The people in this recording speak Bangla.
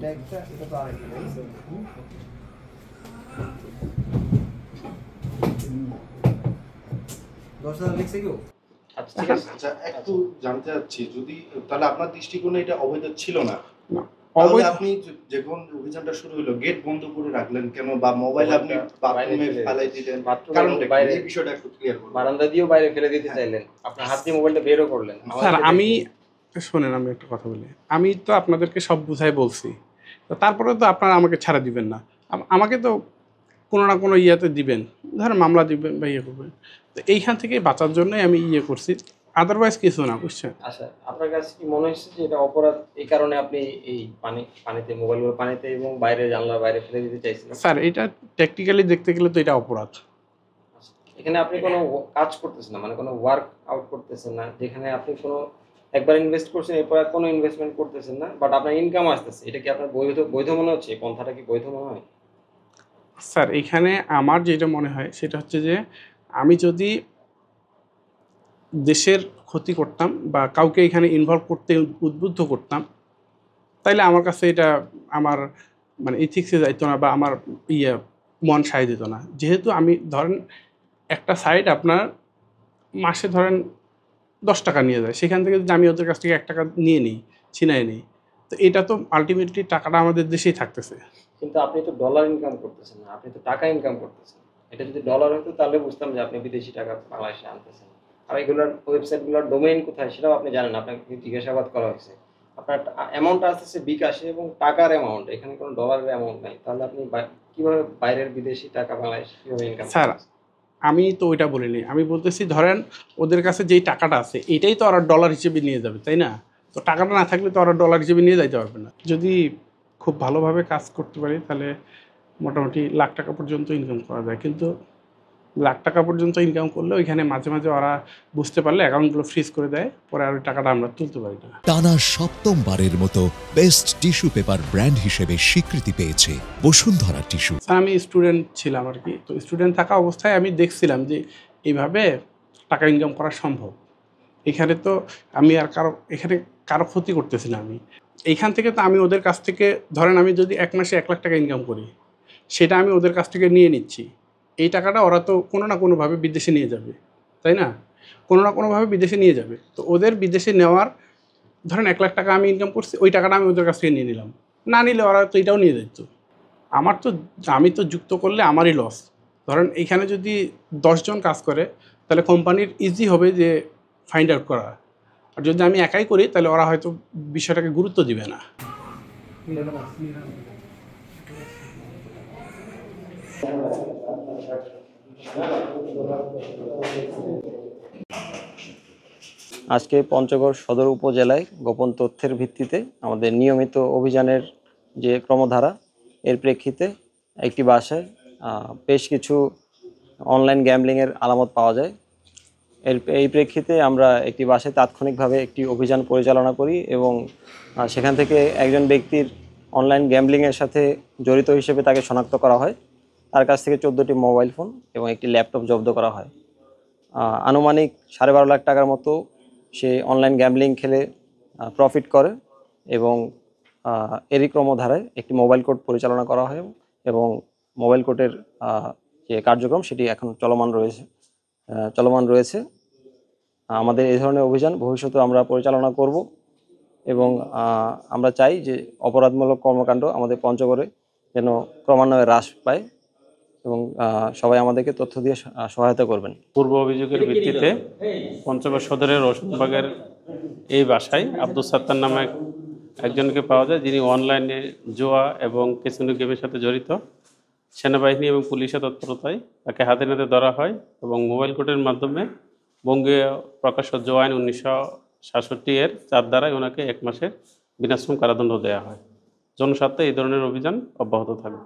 এটা একটা, এটা তো আরেকটা, তাই তো? 10,000 লিখছে কেউ? আচ্ছা ঠিক আছে। আচ্ছা একটু জানতে চাচ্ছি, যদি তাহলে আপনার দৃষ্টিকোণে এটা অবৈধ ছিল না, না, তাহলে অবৈধ আপনি যখন অভিযানটা শুরু হলো গেট বন্ধ করে রাখলেন কেন, বা মোবাইল আপনি বাথরুমে ফেলাই দিলেন, কারণটা কি? এই বিষয়টা একটু ক্লিয়ার করুন। বারান্দা দিয়েও বাইরে ফেলে দিতে চাইলেন, আপনার হাত দিয়ে মোবাইলটা বেরও করলেন। স্যার আমি শোনেন, আমি একটা কথা বলি, আমি তো আপনাদেরকে সব বুঝাই বলছি, তো তারপরে তো আপনারা আমাকে ছাড়া দিবেন না, আমাকে তো কোনো না কোনো ইয়েতে দিবেন, ধরেন মামলা দিবেন বা ইয়ে করবেন, তো এইখান থেকে বাঁচার জন্যই আমি ইয়ে করছি, আদারওয়াইজ কিছু না, বুঝছেন? আচ্ছা আপনার কাছে কি মনে হচ্ছে যে এটা অপরাধ, এই কারণে আপনি এই পানিতে মোবাইলগুলো পানিতে এবং বাইরে জানলার বাইরে ফেলে দিতে চাইছিলেন? স্যার এটা টেকনিক্যালি দেখতে গেলে তো এটা অপরাধ। এখানে আপনি কোনো কাজ করতেছেন না, মানে কোনো ওয়ার্ক আউট করতেছেন না, যেখানে আপনি কোনো একবার ইনভেস্ট করছেন এরপর আর কোনো ইনভেস্টমেন্ট করতেছেন না, বাট আপনার ইনকাম আসতেছে, এটা কি আপনার বৈধ মনে হচ্ছে? এই পন্থাটা কি বৈধ মনে হয়? স্যার এইখানে আমার যেটা মনে হয় সেটা হচ্ছে যে আমি যদি দেশের ক্ষতি করতাম বা কাউকে এখানে ইনভলভ করতে উদ্বুদ্ধ করতাম, তাইলে আমার কাছে এটা আমার মানে ইথিক্সে যাইতো না বা আমার ইয়ে মন সায় দিত না। যেহেতু আমি ধরেন একটা সাইড আপনার মাসে ধরেন 10 টাকা নিয়ে যায়, সেখান থেকে যদি আমি ওদের কাছ থেকে 1 টাকা নিয়ে নিই, ছিনাই নিই, তো এটা তো আলটিমেটলি টাকাটা আমাদের দেশেই থাকতেছে। কিন্তু আপনি তো ডলার ইনকাম করতেছেন না, আপনি তো টাকা ইনকাম করতেছেন। এটা যদি ডলার হতো তাহলে বুঝতাম যে আপনি বিদেশি টাকা বাংলাদেশে আনতেছেন। আর এগুলোর ওয়েবসাইটগুলোর ডোমেইন কোথায় সেটাও আপনি জানেন, আপনাকে জিজ্ঞাসাবাদ করা হয়েছে। আপনার অ্যামাউন্টটা আসতেছে বিকাশে এবং টাকার অ্যামাউন্ট, এখানে কোনো ডলারের অ্যামাউন্ট নাই। তাহলে আপনি কিভাবে বাইরের বিদেশি টাকা বাংলাদেশে কিভাবে ইনকাম স্যার করতেছেন? আমি তো ওইটা বলিনি, আমি বলতেছি ধরেন ওদের কাছে যেই টাকাটা আছে এটাই তো ওরা ডলার হিসেবে নিয়ে যাবে, তাই না? তো টাকাটা না থাকলে তো ওরা ডলার হিসেবে নিয়ে যাইতে পারবে না। যদি খুব ভালোভাবে কাজ করতে পারি তাহলে মোটামুটি লাখ টাকা পর্যন্ত ইনকাম করা যায়, কিন্তু লাখ টাকা পর্যন্ত ইনকাম করলে ওইখানে মাঝে মাঝে ওরা বুঝতে পারলে অ্যাকাউন্টগুলো ফ্রিজ করে দেয়, পরে আর ওই টাকাটা আমরা তুলতে পারি না। টানা সপ্তমবারের মতো বেস্ট টিস্যু পেপার ব্র্যান্ড হিসেবে স্বীকৃতি পেয়েছে বসুন্ধরা টিস্যু। স্যার আমি স্টুডেন্ট ছিলাম আর কি, তো স্টুডেন্ট থাকা অবস্থায় আমি দেখছিলাম যে এইভাবে টাকা ইনকাম করা সম্ভব। এখানে তো আমি আর এখানে কারো ক্ষতি করতেছি না। আমি এইখান থেকে তো আমি ওদের কাছ থেকে ধরেন আমি যদি 1 মাসে 1 লাখ টাকা ইনকাম করি, সেটা আমি ওদের কাছ থেকে নিয়ে নিচ্ছি, এই টাকাটা ওরা তো কোনো না কোনোভাবে বিদেশে নিয়ে যাবে, তাই না? কোনো না কোনোভাবে বিদেশে নিয়ে যাবে, তো ওদের বিদেশে নেওয়ার ধরেন 1 লাখ টাকা আমি ইনকাম করছি, ওই টাকাটা আমি ওদের কাছ থেকে নিয়ে নিলাম, না নিলে ওরা তো এটাও নিয়ে যেত। আমি তো যুক্ত করলে আমারই লস। ধরেন এইখানে যদি 10 জন কাজ করে তাহলে কোম্পানির ইজি হবে যে ফাইন্ড আউট করা, আর যদি আমি একাই করি তাহলে ওরা হয়তো বিষয়টাকে গুরুত্ব দিবে না। আজকে পঞ্চগড় সদর উপজেলায় গোপন তথ্যের ভিত্তিতে আমাদের নিয়মিত অভিযানের যে ক্রমধারা, এর প্রেক্ষিতে একটি বাসায় বেশ কিছু অনলাইন গ্যাম্বলিংয়ের আলামত পাওয়া যায়। এই প্রেক্ষিতে আমরা একটি বাসায় তাৎক্ষণিকভাবে একটি অভিযান পরিচালনা করি এবং সেখান থেকে একজন ব্যক্তির অনলাইন গ্যাম্বলিংয়ের সাথে জড়িত হিসেবে তাকে শনাক্ত করা হয়। তার কাছ থেকে 14টি মোবাইল ফোন এবং একটি ল্যাপটপ জব্দ করা হয়। আনুমানিক 12.5 লাখ টাকার মতো সে অনলাইন গ্যাম্বলিং খেলে প্রফিট করে এবং এরই ক্রমধারায় একটি মোবাইল কোর্ট পরিচালনা করা হয় এবং মোবাইল কোর্টের যে কার্যক্রম সেটি এখন চলমান রয়েছে। আমাদের এই ধরনের অভিযান ভবিষ্যতে আমরা পরিচালনা করব এবং আমরা চাই যে অপরাধমূলক কর্মকাণ্ড আমাদের পঞ্চগড়ে যেন ক্রমান্বয়ে হ্রাস পায় এবং সবাই আমাদেরকে তথ্য দিয়ে সহায়তা করবেন। পূর্ব অভিযোগের ভিত্তিতে পঞ্চগড় সদরের রসুনবাগের এই বাসায় আব্দুল সাত্তার নামে একজনকে পাওয়া যায়, যিনি অনলাইনে জুয়া এবং ক্যাসিনো গেমের সাথে জড়িত। সেনাবাহিনী এবং পুলিশের তৎপরতায় তাকে হাতে নাতে ধরা হয় এবং মোবাইল কোর্টের মাধ্যমে বঙ্গীয় প্রকাশ্য জুয়া আইন 1967 এর 4 ধারায় ওনাকে 1 মাসের বিনাশ্রম কারাদণ্ড দেওয়া হয়। জনস্বার্থে এই ধরনের অভিযান অব্যাহত থাকবে।